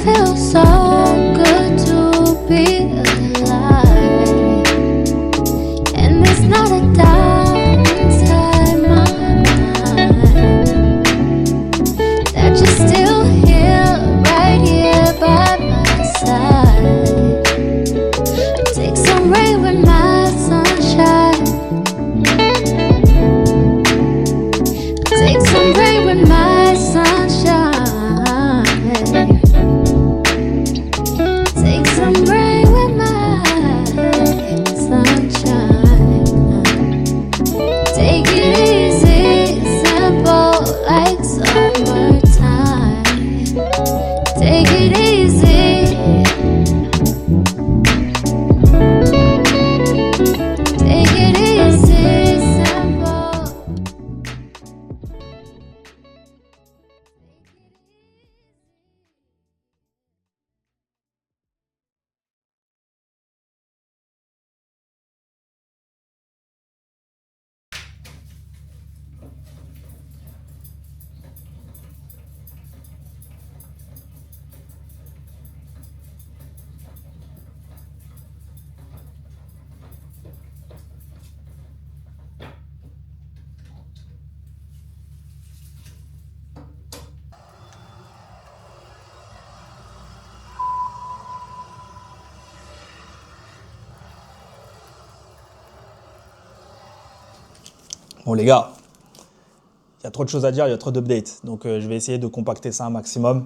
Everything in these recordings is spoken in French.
feels so good to be alive, and there's not a doubt inside my mind that you're still here, right here by my side. Take some rain with my sunshine. Take some rain with my sunshine. Take some rain with my sunshine. Take it easy, simple like summertime. Take it easy. Take it easy, simple. Bon les gars, il y a trop de choses à dire, il y a trop d'updates. Donc je vais essayer de compacter ça un maximum.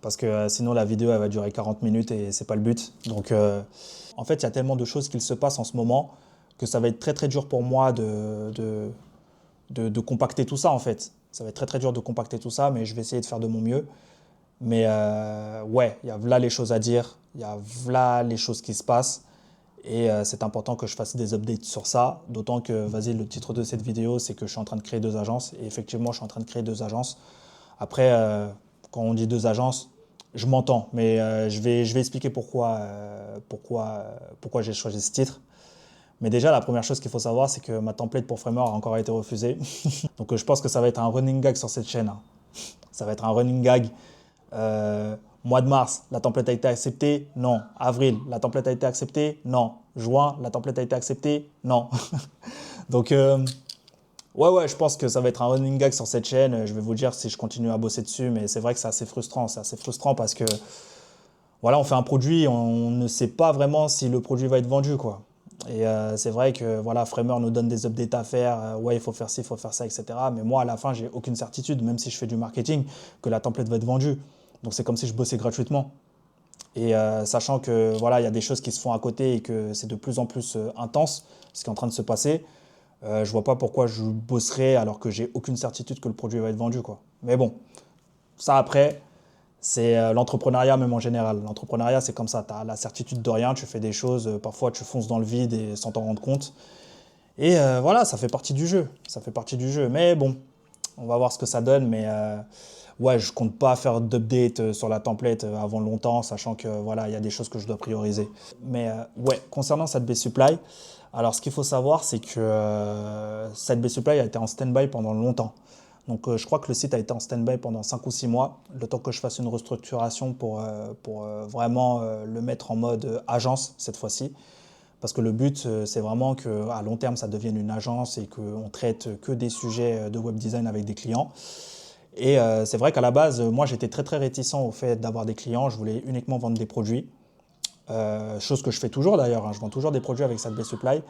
Parce que sinon la vidéo elle va durer 40 minutes et c'est pas le but. Donc en fait il y a tellement de choses qui se passent en ce moment que ça va être très très dur pour moi de compacter tout ça en fait. Ça va être très très dur de compacter tout ça, mais je vais essayer de faire de mon mieux. Mais ouais, il y a là les choses à dire, il y a là les choses qui se passent. Et c'est important que je fasse des updates sur ça, d'autant que, vas-y, le titre de cette vidéo, c'est que je suis en train de créer 2 agences. Et effectivement, je suis en train de créer 2 agences. Après, quand on dit 2 agences, je m'entends, mais je vais expliquer pourquoi j'ai choisi ce titre. Mais déjà, la première chose qu'il faut savoir, c'est que ma template pour Framer a encore été refusée. Donc je pense que ça va être un running gag sur cette chaîne, hein. Ça va être un running gag. Mois de mars, la template a été acceptée? Non. Avril, la template a été acceptée? Non. Juin, la template a été acceptée? Non. Donc, ouais, je pense que ça va être un running gag sur cette chaîne. Je vais vous dire si je continue à bosser dessus, mais c'est vrai que c'est assez frustrant. C'est assez frustrant parce que, voilà, on fait un produit, on ne sait pas vraiment si le produit va être vendu, quoi. Et c'est vrai que, voilà, Framer nous donne des updates à faire. Ouais, il faut faire ci, il faut faire ça, etc. Mais moi, à la fin, j'ai aucune certitude, même si je fais du marketing, que la template va être vendue. Donc c'est comme si je bossais gratuitement. Et sachant que voilà, il y a des choses qui se font à côté et que c'est de plus en plus intense ce qui est en train de se passer, je vois pas pourquoi je bosserais alors que j'ai aucune certitude que le produit va être vendu, quoi. Mais bon, ça après, c'est l'entrepreneuriat même en général. L'entrepreneuriat, c'est comme ça, tu as la certitude de rien, tu fais des choses, parfois tu fonces dans le vide et sans t'en rendre compte. Et voilà, ça fait partie du jeu. Ça fait partie du jeu. Mais bon, on va voir ce que ça donne. Mais ouais, je compte pas faire d'update sur la template avant longtemps, sachant que voilà, il y a des choses que je dois prioriser. Mais ouais, concernant SatB Supply, alors ce qu'il faut savoir, c'est que SatB Supply a été en stand-by pendant longtemps. Donc je crois que le site a été en stand-by pendant 5 ou 6 mois, le temps que je fasse une restructuration pour vraiment le mettre en mode agence cette fois-ci. Parce que le but, c'est vraiment qu'à long terme, ça devienne une agence et qu'on traite que des sujets de web design avec des clients. Et c'est vrai qu'à la base, moi, j'étais très très réticent au fait d'avoir des clients. Je voulais uniquement vendre des produits. Chose que je fais toujours d'ailleurs, hein. Je vends toujours des produits avec SatB Supply.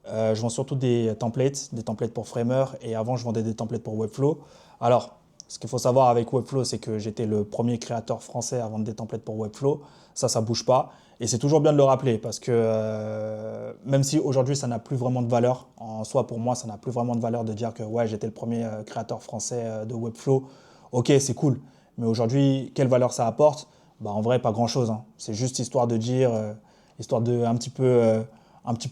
Je vends surtout des templates pour Framer. Et avant, je vendais des templates pour Webflow. Alors, ce qu'il faut savoir avec Webflow, c'est que j'étais le premier créateur français à vendre des templates pour Webflow. Ça bouge pas. Et c'est toujours bien de le rappeler parce que même si aujourd'hui ça n'a plus vraiment de valeur, en soi pour moi ça n'a plus vraiment de valeur de dire que ouais, j'étais le premier créateur français de Webflow, ok c'est cool, mais aujourd'hui quelle valeur ça apporte? Bah, en vrai pas grand chose, hein. C'est juste histoire de dire, histoire de un petit peu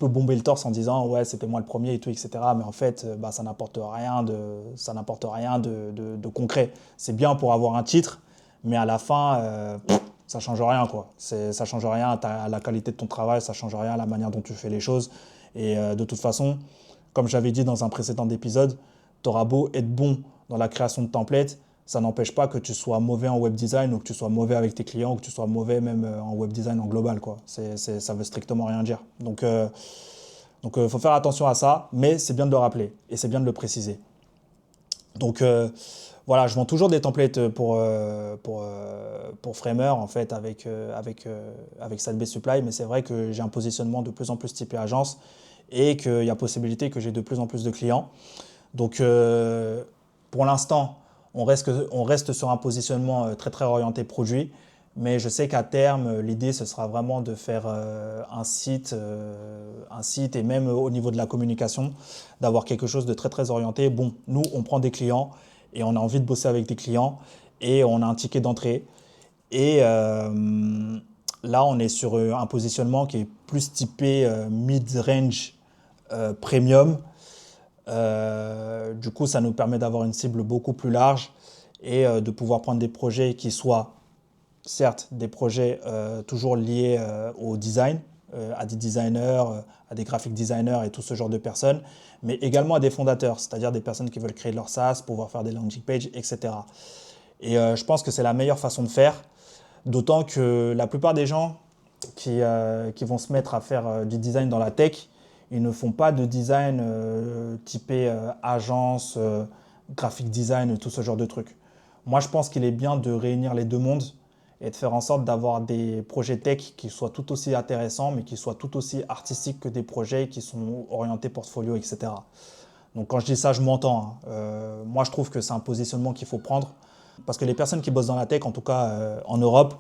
bomber le torse en disant ouais c'était moi le premier et tout etc. Mais en fait bah, ça n'apporte rien de concret. C'est bien pour avoir un titre, mais à la fin ça change rien, quoi. Ça change rien à la qualité de ton travail, ça change rien à la manière dont tu fais les choses. Et de toute façon, comme j'avais dit dans un précédent épisode, tu auras beau être bon dans la création de templates, ça n'empêche pas que tu sois mauvais en web design ou que tu sois mauvais avec tes clients ou que tu sois mauvais même en web design en global, quoi. Ça veut strictement rien dire. Donc, faut faire attention à ça, mais c'est bien de le rappeler et c'est bien de le préciser. Donc, voilà, je vends toujours des templates pour Framer, en fait, avec Sadbase Supply, mais c'est vrai que j'ai un positionnement de plus en plus typé agence et qu'il y a possibilité que j'ai de plus en plus de clients. Donc, pour l'instant, on reste sur un positionnement très, très orienté produit, mais je sais qu'à terme, l'idée, ce sera vraiment de faire un site et même au niveau de la communication, d'avoir quelque chose de très, très orienté. Bon, nous, on prend des clients et on a envie de bosser avec des clients et on a un ticket d'entrée. Et là, on est sur un positionnement qui est plus typé mid-range premium. Du coup, ça nous permet d'avoir une cible beaucoup plus large et de pouvoir prendre des projets qui soient, certes, des projets toujours liés au design, à des designers, à des graphic designers et tout ce genre de personnes, mais également à des fondateurs, c'est-à-dire des personnes qui veulent créer leur SaaS, pouvoir faire des landing pages, etc. Et je pense que c'est la meilleure façon de faire, d'autant que la plupart des gens qui vont se mettre à faire du design dans la tech, ils ne font pas de design typé agence, graphic design, tout ce genre de trucs. Moi, je pense qu'il est bien de réunir les deux mondes et de faire en sorte d'avoir des projets tech qui soient tout aussi intéressants, mais qui soient tout aussi artistiques que des projets qui sont orientés portfolio, etc. Donc quand je dis ça, je m'entends, hein. Moi, je trouve que c'est un positionnement qu'il faut prendre, parce que les personnes qui bossent dans la tech, en tout cas en Europe,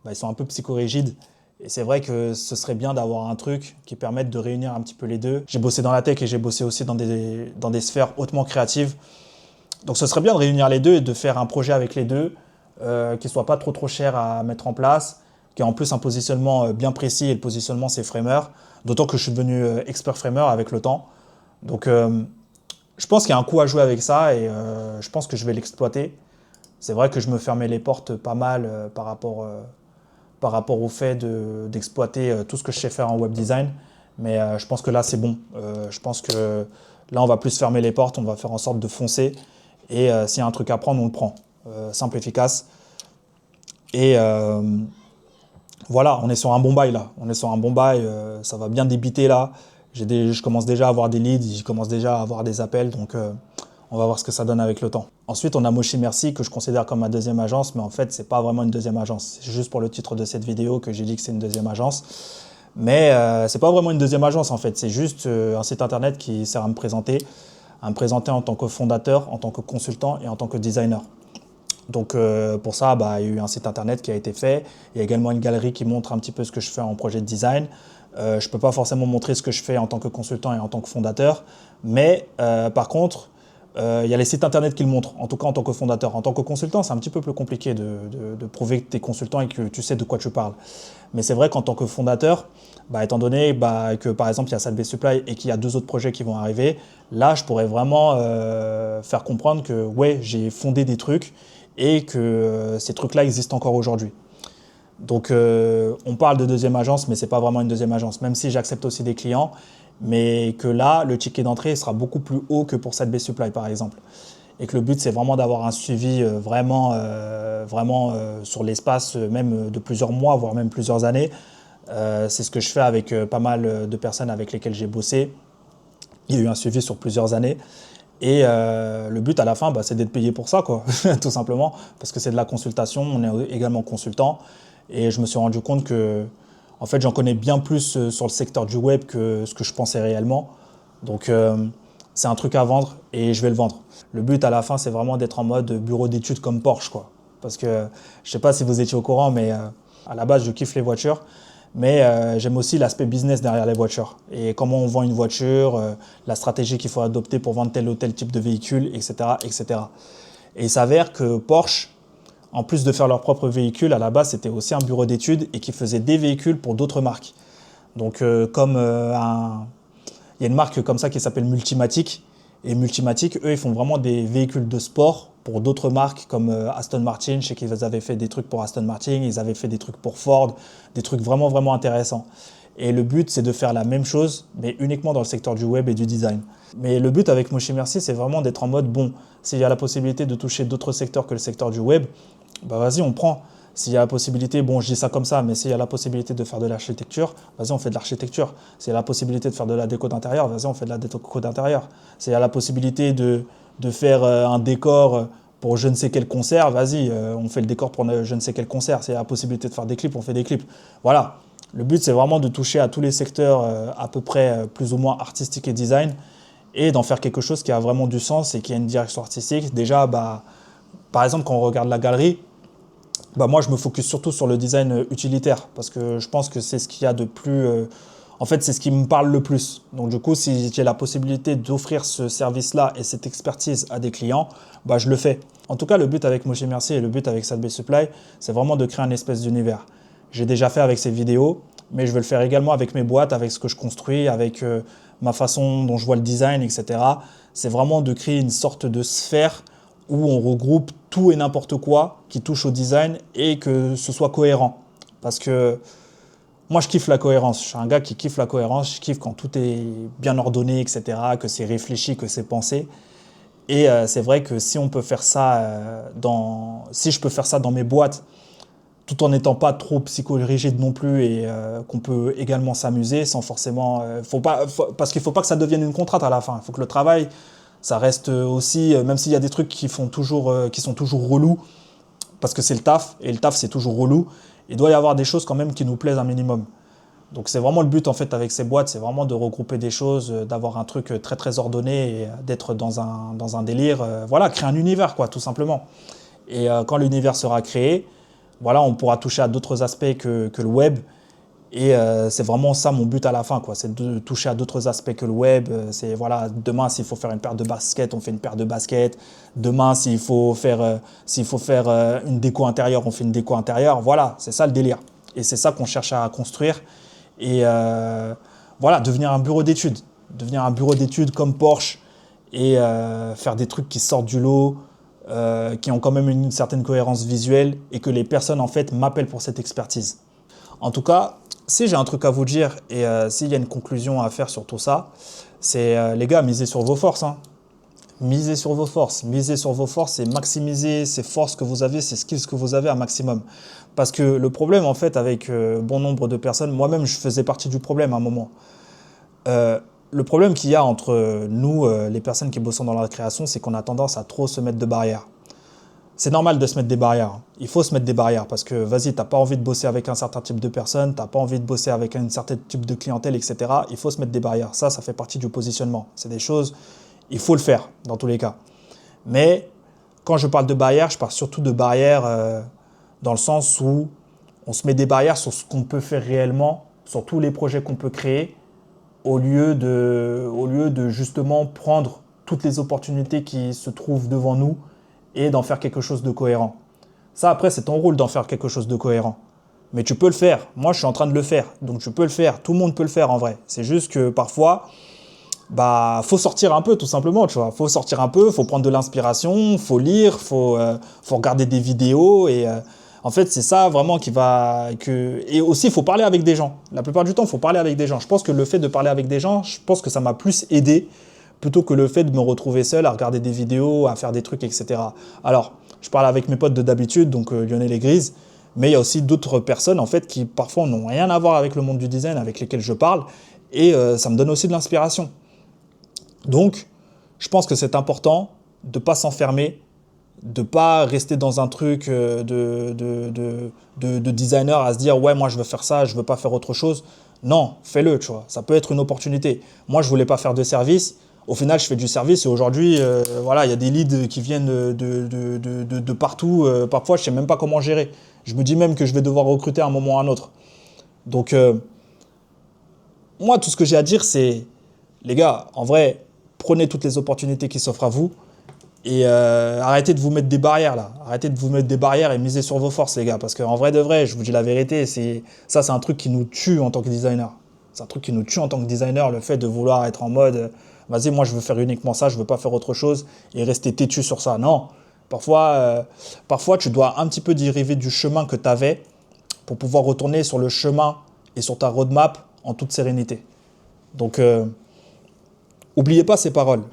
bah, ils sont un peu psychorigides. Et c'est vrai que ce serait bien d'avoir un truc qui permette de réunir un petit peu les deux. J'ai bossé dans la tech et j'ai bossé aussi dans des sphères hautement créatives. Donc ce serait bien de réunir les deux et de faire un projet avec les deux, qui ne soit pas trop cher à mettre en place, qui a en plus un positionnement bien précis, et le positionnement c'est Framer. D'autant que je suis devenu expert Framer avec le temps. Donc je pense qu'il y a un coup à jouer avec ça et je pense que je vais l'exploiter. C'est vrai que je me fermais les portes pas mal par rapport au fait d'exploiter tout ce que je sais faire en web design. Mais je pense que là, c'est bon. Je pense que là, on va plus fermer les portes, on va faire en sorte de foncer. Et s'il y a un truc à prendre, on le prend. Simple, efficace. Et voilà, on est sur un bon bail là. On est sur un bon bail, ça va bien débiter là. Je commence déjà à avoir des leads, je commence déjà à avoir des appels. Donc on va voir ce que ça donne avec le temps. Ensuite, on a Moshi Merci que je considère comme ma deuxième agence, mais en fait, c'est pas vraiment une deuxième agence. C'est juste pour le titre de cette vidéo que j'ai dit que c'est une deuxième agence. Mais c'est pas vraiment une deuxième agence en fait. C'est juste un site internet qui sert à me présenter en tant que fondateur, en tant que consultant et en tant que designer. Donc pour ça, il y a eu un site internet qui a été fait. Il y a également une galerie qui montre un petit peu ce que je fais en projet de design. Je ne peux pas forcément montrer ce que je fais en tant que consultant et en tant que fondateur. Mais par contre, il y a les sites internet qui le montrent, en tout cas en tant que fondateur. En tant que consultant, c'est un petit peu plus compliqué de prouver que tu es consultant et que tu sais de quoi tu parles. Mais c'est vrai qu'en tant que fondateur, étant donné que par exemple il y a Sadbase Supply et qu'il y a 2 autres projets qui vont arriver, là je pourrais vraiment faire comprendre que ouais, j'ai fondé des trucs et que ces trucs-là existent encore aujourd'hui. Donc on parle de deuxième agence, mais ce n'est pas vraiment une deuxième agence, même si j'accepte aussi des clients, mais que là, le ticket d'entrée sera beaucoup plus haut que pour Sadbase Supply, par exemple. Et que le but, c'est vraiment d'avoir un suivi vraiment sur l'espace même de plusieurs mois, voire même plusieurs années. C'est ce que je fais avec pas mal de personnes avec lesquelles j'ai bossé. Il y a eu un suivi sur plusieurs années. Et le but à la fin, c'est d'être payé pour ça, quoi, tout simplement, parce que c'est de la consultation, on est également consultant. Et je me suis rendu compte que en fait, j'en connais bien plus sur le secteur du web que ce que je pensais réellement. Donc, c'est un truc à vendre et je vais le vendre. Le but à la fin, c'est vraiment d'être en mode bureau d'études comme Porsche, quoi. Parce que je ne sais pas si vous étiez au courant, mais à la base, je kiffe les voitures. Mais j'aime aussi l'aspect business derrière les voitures. Et comment on vend une voiture, la stratégie qu'il faut adopter pour vendre tel ou tel type de véhicule, etc., etc. Et il s'avère que Porsche, en plus de faire leur propre véhicule, à la base, c'était aussi un bureau d'études et qui faisait des véhicules pour d'autres marques. Donc, il y a une marque comme ça qui s'appelle Multimatic. Et Multimatic, eux, ils font vraiment des véhicules de sport pour d'autres marques comme Aston Martin. Je sais qu'ils avaient fait des trucs pour Aston Martin, ils avaient fait des trucs pour Ford, des trucs vraiment, vraiment intéressants. Et le but, c'est de faire la même chose, mais uniquement dans le secteur du web et du design. Mais le but avec Moshi Merci, c'est vraiment d'être en mode, bon, s'il y a la possibilité de toucher d'autres secteurs que le secteur du web, bah vas-y, on prend. S'il y a la possibilité, bon, je dis ça comme ça, mais s'il y a la possibilité de faire de l'architecture, vas-y, on fait de l'architecture. S'il y a la possibilité de faire de la déco d'intérieur, vas-y, on fait de la déco d'intérieur. S'il y a la possibilité de faire un décor pour je ne sais quel concert, vas-y, on fait le décor pour je ne sais quel concert. S'il y a la possibilité de faire des clips, on fait des clips. Voilà. Le but, c'est vraiment de toucher à tous les secteurs à peu près plus ou moins artistiques et design et d'en faire quelque chose qui a vraiment du sens et qui a une direction artistique. Déjà, bah, par exemple, quand on regarde la galerie, bah, moi, je me focus surtout sur le design utilitaire parce que je pense que c'est ce qu'il y a de plus... en fait, c'est ce qui me parle le plus. Donc, du coup, si j'ai la possibilité d'offrir ce service-là et cette expertise à des clients, bah, je le fais. En tout cas, le but avec Moshi Merci et le but avec Sadbase Supply, c'est vraiment de créer un espèce d'univers. J'ai déjà fait avec ces vidéos, mais je veux le faire également avec mes boîtes, avec ce que je construis, avec ma façon dont je vois le design, etc. C'est vraiment de créer une sorte de sphère où on regroupe tout et n'importe quoi qui touche au design et que ce soit cohérent. Parce que moi, je kiffe la cohérence. Je suis un gars qui kiffe la cohérence. Je kiffe quand tout est bien ordonné, etc., que c'est réfléchi, que c'est pensé. Et c'est vrai que si on peut faire ça si je peux faire ça dans mes boîtes, tout en n'étant pas trop psychorigide non plus et qu'on peut également s'amuser sans forcément... parce qu'il ne faut pas que ça devienne une contrainte à la fin. Il faut que le travail, ça reste aussi... même s'il y a des trucs qui sont toujours relous, parce que c'est le taf, et le taf, c'est toujours relou, il doit y avoir des choses quand même qui nous plaisent un minimum. Donc c'est vraiment le but en fait avec ces boîtes, c'est vraiment de regrouper des choses, d'avoir un truc très très ordonné et d'être dans un délire, voilà, créer un univers quoi, tout simplement. Et quand l'univers sera créé, voilà, on pourra toucher à d'autres aspects que le web. Et c'est vraiment ça mon but à la fin, quoi. C'est de toucher à d'autres aspects que le web. C'est voilà, demain s'il faut faire une paire de baskets, on fait une paire de baskets. Demain s'il faut faire une déco intérieure, on fait une déco intérieure. Voilà, c'est ça le délire. Et c'est ça qu'on cherche à construire. Et voilà, devenir un bureau d'études. Devenir un bureau d'études comme Porsche et faire des trucs qui sortent du lot, qui ont quand même une certaine cohérence visuelle et que les personnes en fait m'appellent pour cette expertise. En tout cas, si j'ai un truc à vous dire et s'il y a une conclusion à faire sur tout ça, c'est les gars, misez sur vos forces. Hein. Misez sur vos forces. Misez sur vos forces et maximisez ces forces que vous avez, ces skills que vous avez à maximum. Parce que le problème en fait avec bon nombre de personnes, moi-même je faisais partie du problème à un moment. Le problème qu'il y a entre nous, les personnes qui bossent dans la création, c'est qu'on a tendance à trop se mettre de barrières. C'est normal de se mettre des barrières. Il faut se mettre des barrières parce que, vas-y, t'as pas envie de bosser avec un certain type de personne, t'as pas envie de bosser avec un certain type de clientèle, etc. Il faut se mettre des barrières. Ça fait partie du positionnement. C'est des choses, il faut le faire dans tous les cas. Mais quand je parle de barrières, je parle surtout de barrières dans le sens où on se met des barrières sur ce qu'on peut faire réellement, sur tous les projets qu'on peut créer, au lieu de justement prendre toutes les opportunités qui se trouvent devant nous et d'en faire quelque chose de cohérent. Ça, après, c'est ton rôle d'en faire quelque chose de cohérent. Mais tu peux le faire. Moi, je suis en train de le faire. Donc, tu peux le faire. Tout le monde peut le faire, en vrai. C'est juste que parfois, bah, faut sortir un peu, tout simplement, tu vois. Faut sortir un peu, faut prendre de l'inspiration, faut lire, faut regarder des vidéos. Et en fait, c'est ça vraiment Et aussi, il faut parler avec des gens. La plupart du temps, il faut parler avec des gens. Je pense que le fait de parler avec des gens, je pense que ça m'a plus aidé plutôt que le fait de me retrouver seul à regarder des vidéos, à faire des trucs, etc. Alors, je parle avec mes potes d'habitude, donc Lionel et Grise, mais il y a aussi d'autres personnes en fait qui parfois n'ont rien à voir avec le monde du design avec lesquelles je parle, et ça me donne aussi de l'inspiration. Donc, je pense que c'est important de ne pas s'enfermer, de ne pas rester dans un truc de designer à se dire « ouais, moi je veux faire ça, je ne veux pas faire autre chose ». Non, fais-le, tu vois, ça peut être une opportunité. Moi, je ne voulais pas faire de service. Au final, je fais du service et aujourd'hui, voilà, il y a des leads qui viennent de partout. Parfois, je ne sais même pas comment gérer. Je me dis même que je vais devoir recruter à un moment ou à un autre. Donc, moi, tout ce que j'ai à dire, c'est, les gars, en vrai, prenez toutes les opportunités qui s'offrent à vous et arrêtez de vous mettre des barrières, là. Arrêtez de vous mettre des barrières et misez sur vos forces, les gars. Parce qu'en vrai de vrai, je vous dis la vérité, c'est un truc qui nous tue en tant que designer. C'est un truc qui nous tue en tant que designer, le fait de vouloir être en mode vas-y, moi je veux faire uniquement ça, je veux pas faire autre chose et rester têtu sur ça. Non, parfois tu dois un petit peu dériver du chemin que tu avais pour pouvoir retourner sur le chemin et sur ta roadmap en toute sérénité. Donc, oubliez pas ces paroles.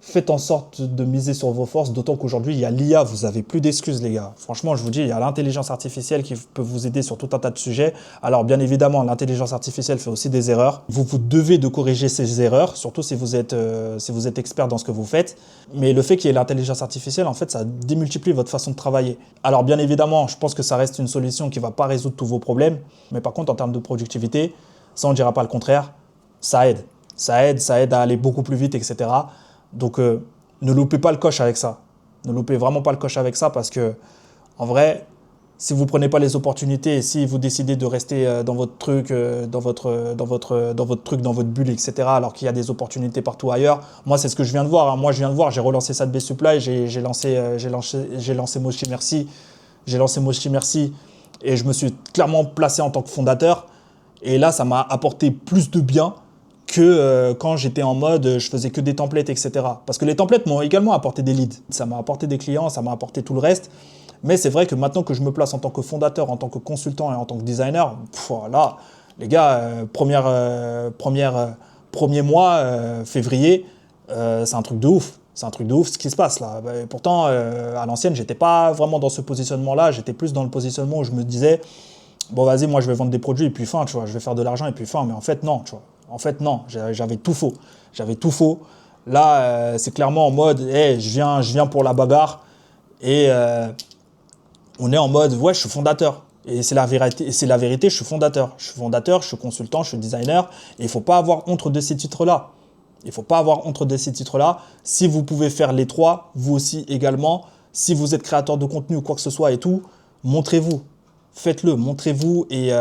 Faites en sorte de miser sur vos forces, d'autant qu'aujourd'hui, il y a l'IA, vous n'avez plus d'excuses, les gars. Franchement, je vous dis, il y a l'intelligence artificielle qui peut vous aider sur tout un tas de sujets. Alors, bien évidemment, l'intelligence artificielle fait aussi des erreurs. Vous devez de corriger ces erreurs, surtout si vous êtes expert dans ce que vous faites. Mais le fait qu'il y ait l'intelligence artificielle, en fait, ça démultiplie votre façon de travailler. Alors, bien évidemment, je pense que ça reste une solution qui ne va pas résoudre tous vos problèmes. Mais par contre, en termes de productivité, ça, on ne dira pas le contraire, ça aide. Ça aide à aller beaucoup plus vite, etc. Donc, ne loupez pas le coche avec ça. Ne loupez vraiment pas le coche avec ça parce que, en vrai, si vous ne prenez pas les opportunités et si vous décidez de rester dans votre truc, dans votre bulle, etc., alors qu'il y a des opportunités partout ailleurs, moi, c'est ce que je viens de voir. Hein. Moi, je viens de voir, j'ai relancé Sadbé Supply, j'ai lancé Moshi Merci, et je me suis clairement placé en tant que fondateur. Et là, ça m'a apporté plus de bien que quand j'étais en mode je faisais que des templates, etc. Parce que les templates m'ont également apporté des leads. Ça m'a apporté des clients, ça m'a apporté tout le reste. Mais c'est vrai que maintenant que je me place en tant que fondateur, en tant que consultant et en tant que designer, là, les gars, premier mois, février, c'est un truc de ouf. C'est un truc de ouf ce qui se passe là. Et pourtant, à l'ancienne, j'étais pas vraiment dans ce positionnement-là. J'étais plus dans le positionnement où je me disais, bon, vas-y, moi, je vais vendre des produits et puis fin, tu vois, je vais faire de l'argent et puis fin. Mais en fait, non, tu vois. En fait, non, j'avais tout faux. J'avais tout faux. Là, c'est clairement en mode, hey, je viens pour la bagarre. Et on est en mode, ouais, je suis fondateur. Et c'est la vérité, je suis fondateur. Je suis fondateur, je suis consultant, je suis designer. Et il ne faut pas avoir honte de ces titres-là. Il ne faut pas avoir honte de ces titres-là. Si vous pouvez faire les trois, vous aussi également. Si vous êtes créateur de contenu ou quoi que ce soit et tout, montrez-vous. Faites-le, montrez-vous et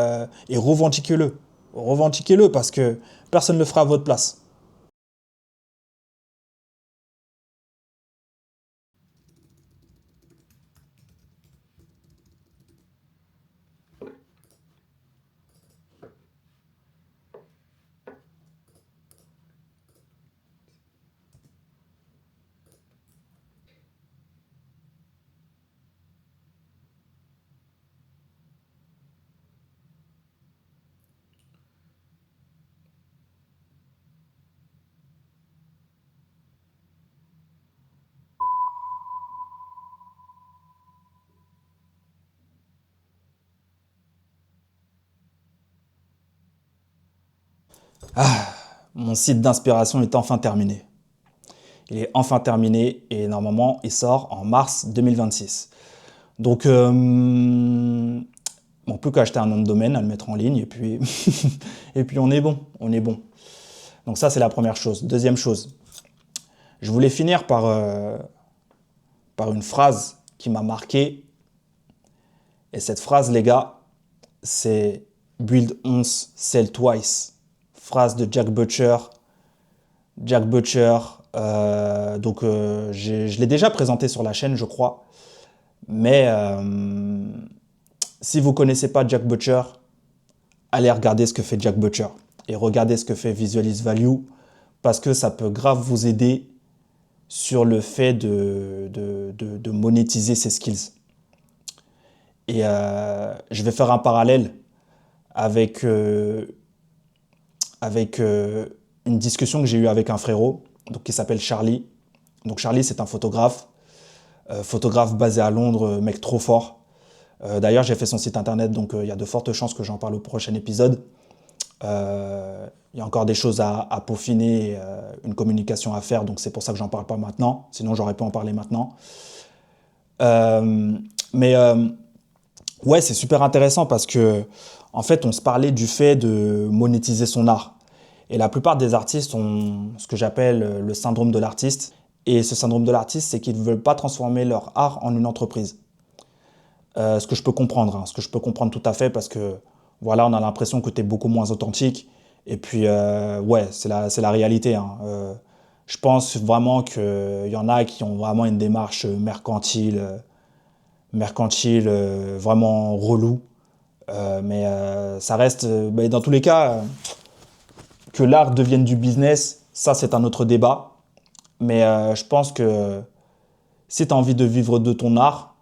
revendiquez-le. Revendiquez-le parce que personne ne le fera à votre place. Mon site d'inspiration est enfin terminé. Il est enfin terminé et normalement il sort en mars 2026. Donc, bon, plus qu'à acheter un nom de domaine, à le mettre en ligne et puis, et puis on est bon, on est bon. Donc ça c'est la première chose. Deuxième chose, je voulais finir par une phrase qui m'a marqué. Et cette phrase, les gars, c'est Build once, sell twice. Phrase de Jack Butcher. Jack Butcher, je l'ai déjà présenté sur la chaîne, je crois. Mais si vous ne connaissez pas Jack Butcher, allez regarder ce que fait Jack Butcher. Et regardez ce que fait Visualize Value, parce que ça peut grave vous aider sur le fait de monétiser ses skills. Et je vais faire un parallèle avec une discussion que j'ai eue avec un frérot donc, qui s'appelle Charlie. Donc Charlie, c'est un photographe basé à Londres, mec trop fort. D'ailleurs, j'ai fait son site internet, donc il y a de fortes chances que j'en parle au prochain épisode. Il y a encore des choses à peaufiner, une communication à faire, donc c'est pour ça que j'en parle pas maintenant. Sinon, j'aurais pu en parler maintenant. Ouais, c'est super intéressant parce que, en fait, on se parlait du fait de monétiser son art. Et la plupart des artistes ont ce que j'appelle le syndrome de l'artiste. Et ce syndrome de l'artiste, c'est qu'ils ne veulent pas transformer leur art en une entreprise. Ce que je peux comprendre, hein, ce que je peux comprendre tout à fait parce que, voilà, on a l'impression que tu es beaucoup moins authentique. Et puis, ouais, c'est la réalité. Hein. Je pense vraiment qu'il y en a qui ont vraiment une démarche mercantile, vraiment relou. Mais ça reste, dans tous les cas, que l'art devienne du business, ça c'est un autre débat. Mais je pense que si tu as envie de vivre de ton art,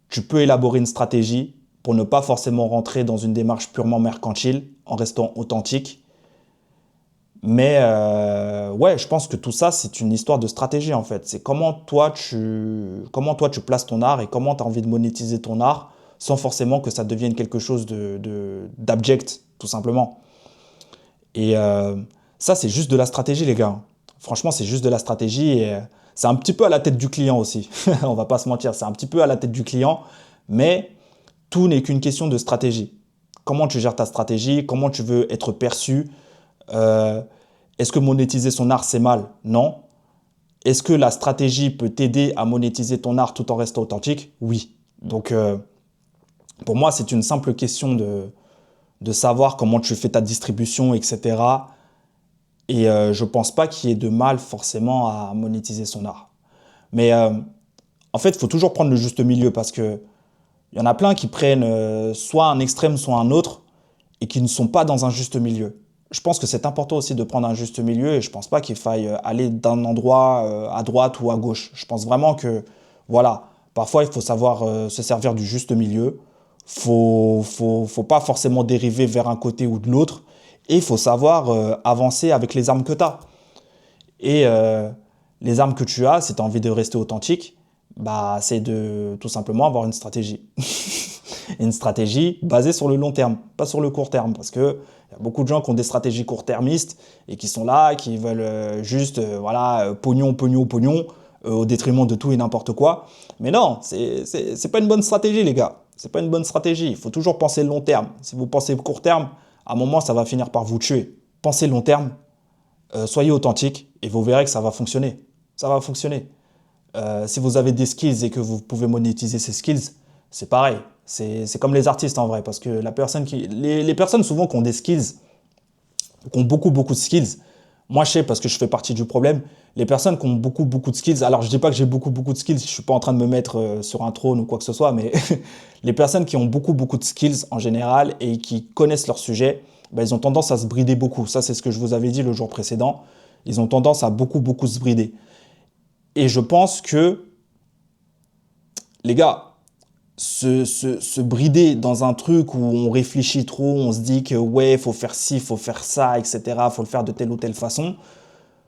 tu peux élaborer une stratégie pour ne pas forcément rentrer dans une démarche purement mercantile en restant authentique. Mais ouais, je pense que tout ça, c'est une histoire de stratégie en fait. C'est comment toi tu places ton art et comment tu as envie de monétiser ton art sans forcément que ça devienne quelque chose d'abject, tout simplement. Et ça, c'est juste de la stratégie, les gars. Franchement, c'est juste de la stratégie et c'est un petit peu à la tête du client aussi. On va pas se mentir, c'est un petit peu à la tête du client, mais tout n'est qu'une question de stratégie. Comment tu gères ta stratégie, comment tu veux être perçu. Euh, Est-ce que monétiser son art, c'est mal? Non. Est-ce que la stratégie peut t'aider à monétiser ton art tout en restant authentique? Oui. Donc, pour moi, c'est une simple question de savoir comment tu fais ta distribution, etc. Et je pense pas qu'il y ait de mal forcément à monétiser son art. Mais en fait, il faut toujours prendre le juste milieu parce que il y en a plein qui prennent soit un extrême, soit un autre et qui ne sont pas dans un juste milieu. Je pense que c'est important aussi de prendre un juste milieu et je pense pas qu'il faille aller d'un endroit à droite ou à gauche. Je pense vraiment que, voilà, parfois il faut savoir se servir du juste milieu. Faut pas forcément dériver vers un côté ou de l'autre. Et il faut savoir avancer avec les armes que tu as. Et les armes que tu as, si tu as envie de rester authentique, bah, c'est de tout simplement avoir une stratégie. Une stratégie basée sur le long terme, pas sur le court terme. Parce qu'il y a beaucoup de gens qui ont des stratégies court-termistes et qui sont là, qui veulent juste voilà, pognon, pognon, pognon, au détriment de tout et n'importe quoi. Mais non, c'est pas une bonne stratégie, les gars. C'est pas une bonne stratégie. Il faut toujours penser long terme. Si vous pensez court terme, à un moment, ça va finir par vous tuer. Pensez long terme, soyez authentique et vous verrez que ça va fonctionner. Ça va fonctionner. Si vous avez des skills et que vous pouvez monétiser ces skills, c'est pareil. C'est comme les artistes en vrai, parce que les personnes souvent qui ont des skills, qui ont beaucoup, beaucoup de skills, moi je sais parce que je fais partie du problème, les personnes qui ont beaucoup, beaucoup de skills, alors je dis pas que j'ai beaucoup, beaucoup de skills, je suis pas en train de me mettre sur un trône ou quoi que ce soit, mais les personnes qui ont beaucoup, beaucoup de skills en général et qui connaissent leur sujet, ben, ils ont tendance à se brider beaucoup. Ça, c'est ce que je vous avais dit le jour précédent. Ils ont tendance à beaucoup, beaucoup se brider. Et je pense que, les gars, se brider dans un truc où on réfléchit trop, on se dit que ouais, faut faire ci, faut faire ça, etc., faut le faire de telle ou telle façon.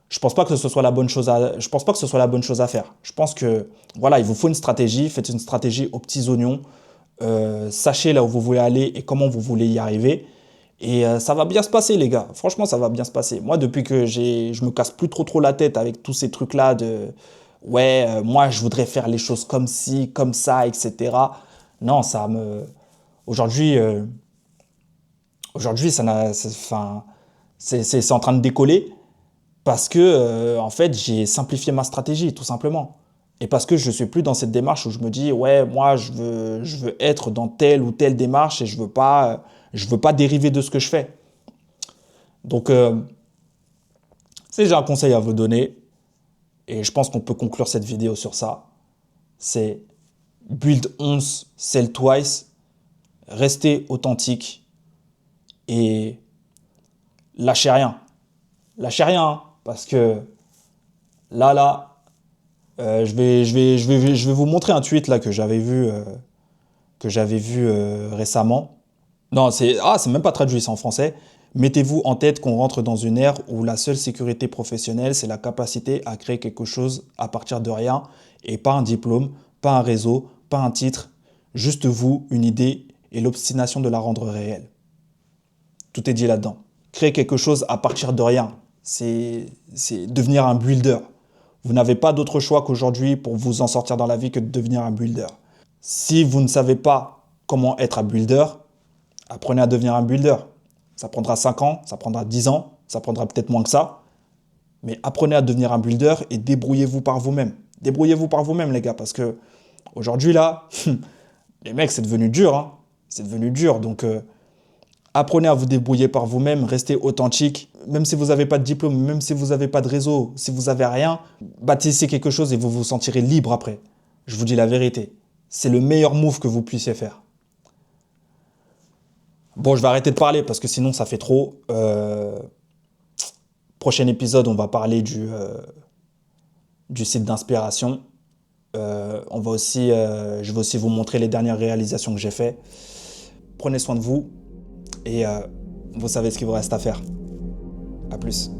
Je pense pas que ce soit la bonne chose je pense pas que ce soit la bonne chose à faire. Je pense que voilà, il vous faut une stratégie, faites une stratégie aux petits oignons, sachez là où vous voulez aller et comment vous voulez y arriver. Et ça va bien se passer, les gars. Franchement, ça va bien se passer. Moi, depuis que je me casse plus trop la tête avec tous ces trucs-là de ouais, moi, je voudrais faire les choses comme ci, comme ça, etc. Non, ça me. Aujourd'hui, aujourd'hui, ça n'a. Enfin, c'est en train de décoller parce que, en fait, j'ai simplifié ma stratégie, tout simplement. Et parce que je suis plus dans cette démarche où je me dis, ouais, moi, je veux être dans telle ou telle démarche et je veux pas dériver de ce que je fais. Donc, si j'ai un conseil à vous donner, et je pense qu'on peut conclure cette vidéo sur ça, c'est build once, sell twice, restez authentique et lâchez rien. Lâchez rien, hein, parce que je vais vous montrer un tweet là que j'avais vu récemment. Non, c'est même pas traduit, c'est en français. Mettez-vous en tête qu'on rentre dans une ère où la seule sécurité professionnelle, c'est la capacité à créer quelque chose à partir de rien et pas un diplôme, pas un réseau, pas un titre, juste vous, une idée et l'obstination de la rendre réelle. Tout est dit là-dedans. Créer quelque chose à partir de rien, c'est devenir un builder. Vous n'avez pas d'autre choix qu'aujourd'hui pour vous en sortir dans la vie que de devenir un builder. Si vous ne savez pas comment être un builder, apprenez à devenir un builder. Ça prendra 5 ans, ça prendra 10 ans, ça prendra peut-être moins que ça. Mais apprenez à devenir un builder et débrouillez-vous par vous-même. Débrouillez-vous par vous-même, les gars, parce que aujourd'hui, là, les mecs, c'est devenu dur. Hein. C'est devenu dur. Donc, apprenez à vous débrouiller par vous-même, restez authentique. Même si vous n'avez pas de diplôme, même si vous n'avez pas de réseau, si vous n'avez rien, bâtissez quelque chose et vous vous sentirez libre après. Je vous dis la vérité. C'est le meilleur move que vous puissiez faire. Bon, je vais arrêter de parler parce que sinon ça fait trop. Prochain épisode, on va parler du site d'inspiration. Je vais aussi vous montrer les dernières réalisations que j'ai faites. Prenez soin de vous et vous savez ce qu'il vous reste à faire. À plus.